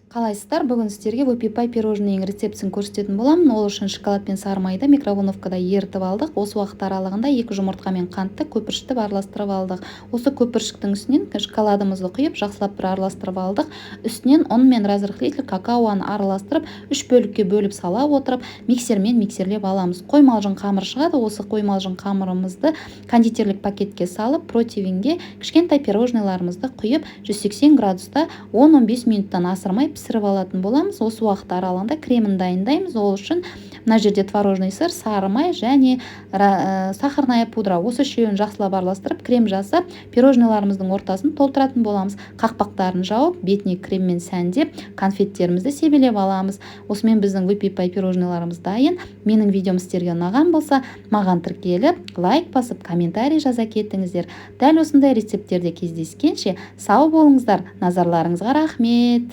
Қалайсыздар, бүгін сіздерге выпипай пирожныйның рецептісін көрсететін боламын. Ол үшін шоколад пен сары майды микроволновкада ерітіп алдық. Осы уақыт аралығында 2 жұмыртқа мен қантты көпіршітіп араластырып алдық. Осы көпіршіктің үстінен шоколадымызды құйып, жақсылап бір араластырып алдық. Үстінен ұн мен разрыхлитель какаоны араластырып, 3 бөлікке бөліп сала отырып, миксермен миксерлеп аламыз. Қоймалжың қамыр шығады. Осы қоймалжың қамырымызды кондитерлік пакетке салып, противенге кішкентай пирожныйларымызды құйып, 180 градуста 10-15 минуттан асырмай пісіріп алатын боламыз. Осы уақыт аралығында кремін дайындаймыз. Ол үшін мына жерде творожный сыр, сары май және сахарная пудра. Осы үшеуін жақсылап араластырып, крем жасап, пирожныйларымыздың ортасын толтыратын боламыз. Қақпақтарын жауып, бетіне креммен сәндеп, конфеттерімізді себелеп аламыз. Осымен біздің выпипай пирожныйларымыз дайын. Менің видеом сіздерге ұнаған болса, маған тіркеліп, лайк басып, комментарий жаза кетіңіздер. Дәл осындай рецепттерде кездескенше сау болыңыздар. Назарларыңызға рахмет.